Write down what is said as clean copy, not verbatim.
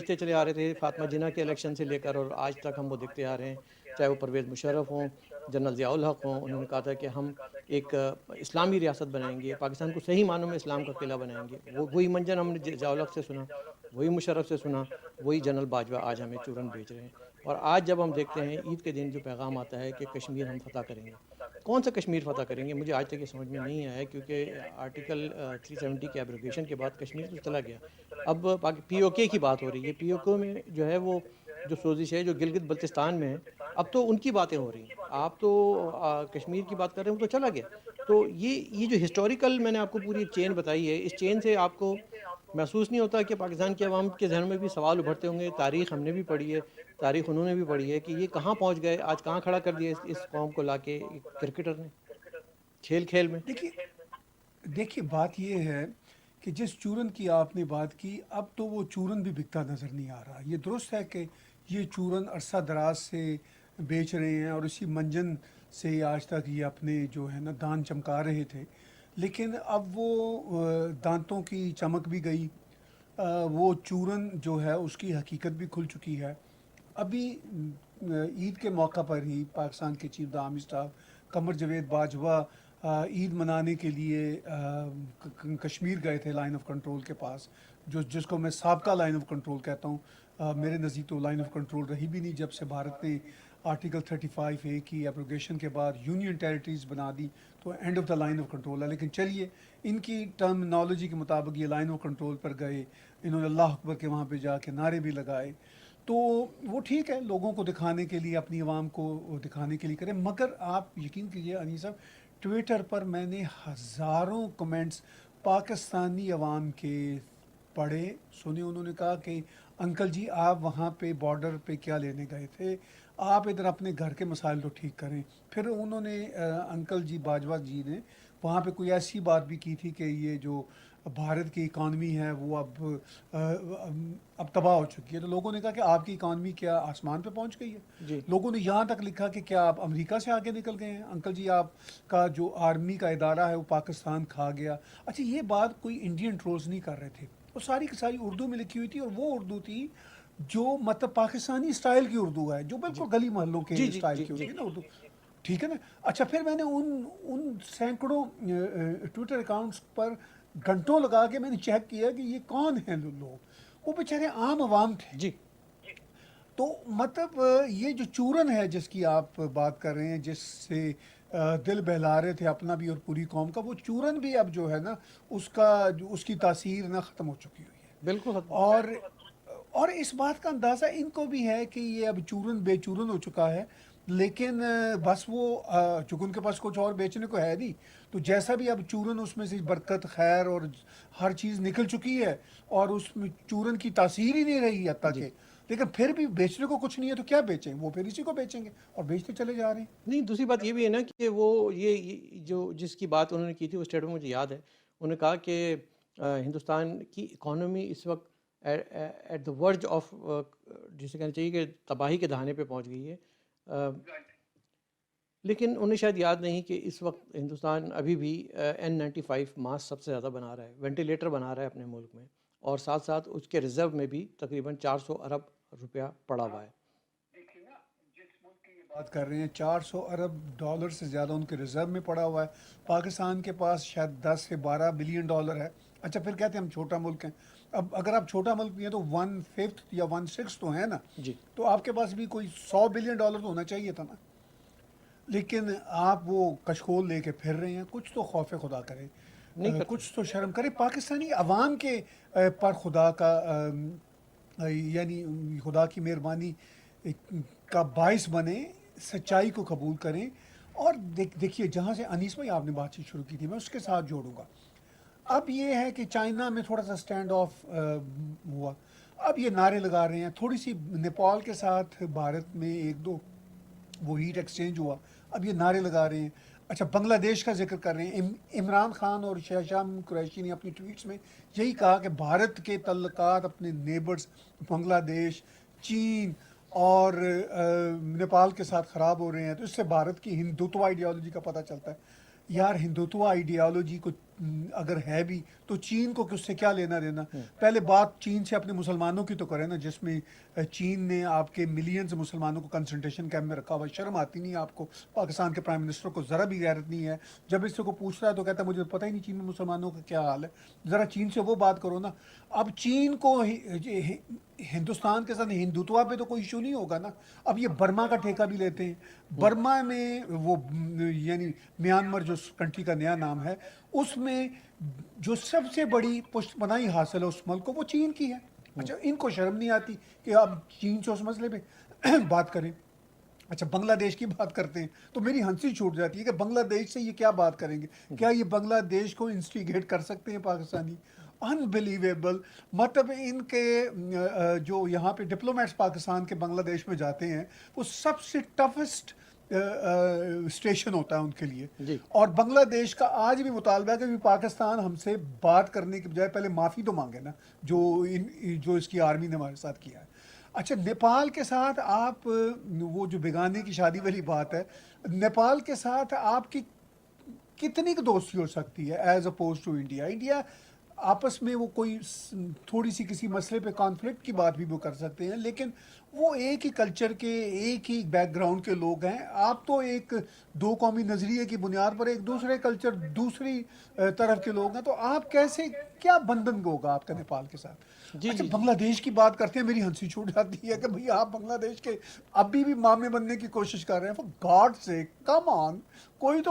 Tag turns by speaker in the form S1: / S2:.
S1: بیچتے چلے آ رہے تھے فاطمہ جناح کے الیکشن سے لے کر، اور آج تک ہم وہ دیکھتے آ رہے ہیں، چاہے وہ پرویز مشرف ہوں، جنرل ضیاء الحق ہوں. انہوں نے کہا تھا کہ ہم ایک اسلامی ریاست بنائیں گے، پاکستان کو صحیح معنوں میں اسلام کا قلعہ بنائیں گے. وہی منظر ہم نے ضیاء الحق سے سنا، وہی مشرف سے سنا، وہی جنرل باجوہ آج ہمیں چورن بیچ رہے ہیں. اور آج جب ہم دیکھتے ہیں عید کے دن جو پیغام آتا ہے کہ کشمیر ہم فتح کریں گے، کون سا کشمیر فتح کریں گے؟ مجھے آج تک یہ سمجھ میں نہیں آیا ہے، کیونکہ آرٹیکل 370 کے ایبروگیشن کے بعد کشمیر تو چلا گیا. اب پی او کے کی بات ہو رہی ہے. پی او کے میں جو ہے وہ جو سوزش ہے جو گلگت بلتستان میں ہے، اب تو ان کی باتیں ہو رہی ہیں. آپ تو کشمیر کی بات کر رہے ہیں، وہ تو چلا گیا. تو یہ جو ہسٹوریکل میں نے آپ کو پوری ایک چین بتائی ہے، اس چین سے آپ کو محسوس نہیں ہوتا کہ پاکستان کے عوام کے ذہنوں میں بھی سوال ابھرتے ہوں گے؟ تاریخ ہم نے بھی پڑھی ہے، تاریخ انہوں نے بھی پڑھی ہے کہ یہ کہاں پہنچ گئے، آج کہاں کھڑا کر دیا اس قوم کو لا کے کرکٹر نے کھیل کھیل میں.
S2: دیکھیے بات یہ ہے کہ جس چورن کی آپ نے بات کی، اب تو وہ چورن بھی بکتا نظر نہیں آ رہا. یہ درست ہے کہ یہ چورن عرصہ دراز سے بیچ رہے ہیں اور اسی منجن سے آج تک یہ اپنے جو ہے نا دان چمکا رہے تھے، لیکن اب وہ دانتوں کی چمک بھی گئی. وہ چورن جو ہے اس کی حقیقت بھی کھل چکی ہے. ابھی عید کے موقع پر ہی پاکستان کے چیف دا آرمی اسٹاف قمر جاوید باجوہ عید منانے کے لیے کشمیر گئے تھے لائن آف کنٹرول کے پاس، جس کو میں سابقہ لائن آف کنٹرول کہتا ہوں. میرے نزدیک تو لائن آف کنٹرول رہی بھی نہیں جب سے بھارت نے آرٹیکل 35A کی ایبروگیشن کے بعد یونین ٹیریٹریز بنا دی، تو and of the line of control ہے. لیکن چلیے ان کی ٹرمنالوجی کے مطابق یہ لائن آف کنٹرول پر گئے، انہوں نے اللہ اکبر کے وہاں پہ جا کے نعرے بھی لگائے. تو وہ ٹھیک ہے، لوگوں کو دکھانے کے لیے، اپنی عوام کو دکھانے کے لیے کریں. مگر آپ یقین کیجئے انیس صاحب، ٹویٹر پر میں نے ہزاروں کمنٹس پاکستانی عوام کے پڑھے سنے. انہوں نے کہا کہ انکل جی آپ وہاں پہ بارڈر پہ کیا لینے گئے تھے، آپ ادھر اپنے گھر کے مسائل تو ٹھیک کریں. پھر انہوں نے انکل جی باجوہ جی نے وہاں پہ کوئی ایسی بات بھی کی تھی کہ یہ جو بھارت کی اکانومی ہے وہ اب تباہ ہو چکی ہے. تو لوگوں نے کہا کہ آپ کی اکانومی کیا آسمان پہ پہنچ گئی ہے؟
S1: جی
S2: لوگوں نے یہاں تک لکھا کہ کیا آپ امریکہ سے آگے نکل گئے ہیں؟ انکل جی آپ کا جو آرمی کا ادارہ ہے وہ پاکستان کھا گیا. اچھا یہ بات کوئی انڈین ٹرولز نہیں کر رہے تھے، وہ ساری کی ساری اردو میں لکھی ہوئی تھی، اور وہ اردو تھی جو مطلب پاکستانی اسٹائل کی اردو ہے، جو
S1: جی
S2: بالکل گلی محلوں کے
S1: جی جی
S2: اسٹائل
S1: جی
S2: کی
S1: جی.
S2: ہوتی ہے نا اردو. ٹھیک ہے نا. اچھا پھر میں نے ان سینکڑوں ٹویٹر اکاؤنٹس پر گھنٹوں لگا کے میں نے چیک کیا کہ یہ کون ہیں لوگ. وہ بیچارے عام عوام تھے.
S1: جی
S2: تو مطلب یہ جو چورن ہے جس کی آپ بات کر رہے ہیں، جس سے دل بہلا رہے تھے اپنا بھی اور پوری قوم کا، وہ چورن بھی اب جو ہے نا اس کی تاثیر نہ ختم ہو چکی ہوئی ہے.
S1: بالکل ختم.
S2: اور اس بات کا اندازہ ان کو بھی ہے کہ یہ اب چورن بے چورن ہو چکا ہے. لیکن بس وہ چونکہ ان کے پاس کچھ اور بیچنے کو ہے نہیں، تو جیسا بھی اب چورن اس میں سے برکت خیر اور ہر چیز نکل چکی ہے، اور اس میں چورن کی تاثیر ہی نہیں رہی حتیٰ
S1: جی
S2: کہ، لیکن پھر بھی بیچنے کو کچھ نہیں ہے تو کیا بیچیں؟ وہ پھر اسی کو بیچیں گے اور بیچتے چلے جا رہے ہیں.
S1: نہیں، دوسری بات یہ بھی ہے نا کہ وہ یہ جو جس کی بات انہوں نے کی تھی وہ اسٹیٹمنٹ مجھے یاد ہے. انہوں نے کہا کہ ہندوستان کی اکانومی اس وقت ایٹ دا ورج آف، جسے کہنا چاہیے کہ تباہی کے دہانے پہ پہنچ گئی ہے. لیکن انہیں شاید یاد نہیں کہ اس وقت ہندوستان ابھی بھی N95 ماسک سب سے زیادہ بنا رہا ہے، وینٹیلیٹر بنا رہا ہے اپنے ملک میں، اور ساتھ ساتھ اس کے ریزرو میں بھی تقریباً 400 ارب روپیہ پڑا ہوا ہے.
S2: بات کر رہے ہیں 400 ارب ڈالر سے زیادہ ان کے ریزرو میں پڑا ہوا ہے. پاکستان کے پاس شاید 10 سے 12 بلین ڈالر ہے. اچھا پھر کہتے ہیں ہم چھوٹا ملک ہیں. اب اگر آپ چھوٹا ملک بھی ہیں تو 1/5 یا 1/6 تو ہے نا،
S1: جی
S2: تو آپ کے پاس بھی کوئی 100 بلین ڈالر تو ہونا چاہیے تھا نا. لیکن آپ وہ کشکول لے کے پھر رہے ہیں. کچھ تو خوف خدا کرے،
S1: نہیں کرتے.
S2: کچھ تو شرم کرے پاکستانی عوام کے پر خدا کا یعنی خدا کی مہربانی کا باعث بنے، سچائی کو قبول کریں. اور دیکھیے جہاں سے انیس بھائی آپ نے بات چیت شروع کی تھی میں اس کے ساتھ جوڑوں گا. اب یہ ہے کہ چائنا میں تھوڑا سا سٹینڈ آف ہوا، اب یہ نعرے لگا رہے ہیں. تھوڑی سی نیپال کے ساتھ بھارت میں ایک دو وہ ہیٹ ایکسچینج ہوا، اب یہ نعرے لگا رہے ہیں. اچھا بنگلہ دیش کا ذکر کر رہے ہیں. عمران خان اور شہشام قریشی نے اپنی ٹویٹس میں یہی کہا کہ بھارت کے تعلقات اپنے نیبرز بنگلہ دیش، چین اور نیپال کے ساتھ خراب ہو رہے ہیں. تو اس سے بھارت کی ہندوتوا آئیڈیالوجی کا پتہ چلتا ہے. یار ہندوتوا آئیڈیالوجی کو اگر ہے بھی تو چین کو اس سے کیا لینا دینا. پہلے بات چین سے اپنے مسلمانوں کی تو کریں نا، جس میں چین نے آپ کے ملینز مسلمانوں کو کنسنٹریشن کیمپ میں رکھا ہوا. شرم آتی نہیں ہے آپ کو؟ پاکستان کے پرائم منسٹر کو ذرا بھی غیرت نہیں ہے. جب اس سے کو پوچھ رہا ہے تو کہتا ہے مجھے پتہ ہی نہیں چین میں مسلمانوں کا کیا حال ہے. ذرا چین سے وہ بات کرو نا. اب چین کو ہندوستان کے ساتھ ہندوتوا پہ تو کوئی ایشو نہیں ہوگا نا. اب یہ برما کا ٹھیکہ بھی لیتے ہیں. برما میں وہ یعنی میانمار جو کنٹری کا نیا نام ہے، اس میں جو سب سے بڑی پشت پناہی حاصل ہے اس ملک کو وہ چین کی ہے. اچھا ان کو شرم نہیں آتی کہ اب چین سے اس مسئلے پہ بات کریں؟ اچھا بنگلہ دیش کی بات کرتے ہیں تو میری ہنسی چھوٹ جاتی ہے کہ بنگلہ دیش سے یہ کیا بات کریں گے؟ کیا یہ بنگلہ دیش کو انسٹیگیٹ کر سکتے ہیں پاکستانی؟ انبلیویبل. مطلب ان کے جو یہاں پہ ڈپلومیٹس پاکستان کے بنگلہ دیش میں جاتے ہیں وہ سب سے ٹفسٹ اسٹیشن ہوتا ہے ان کے لیے.
S1: جی
S2: اور بنگلہ دیش کا آج بھی مطالبہ ہے کہ پاکستان ہم سے بات کرنے کے بجائے پہلے معافی تو مانگے نا جو اس کی آرمی نے ہمارے ساتھ کیا ہے. اچھا نیپال کے ساتھ آپ وہ جو بیگانے کی شادی والی بات ہے، نیپال کے ساتھ آپ کی کتنی کی دوستی ہو سکتی ہے as opposed to India? India آپس میں وہ کوئی تھوڑی سی کسی مسئلے پہ کانفلکٹ کی بات بھی وہ کر سکتے ہیں، لیکن وہ ایک ہی کلچر کے ایک ہی بیک گراؤنڈ کے لوگ ہیں. آپ تو ایک دو قومی نظریے کی بنیاد پر ایک دوسرے کلچر دوسری طرف کے لوگ ہیں، تو آپ کیسے کیا بندھن ہوگا آپ کا نیپال کے ساتھ؟
S1: جی
S2: اچھا
S1: جی
S2: بنگلہ دیش کی بات کرتے ہیں، میری ہنسی چھوٹ جاتی ہے کہ بھئی آپ بنگلہ دیش کے ابھی بھی مامے بننے کی کوشش کر رہے ہیں. فور گاڈ سے کم آن، کوئی تو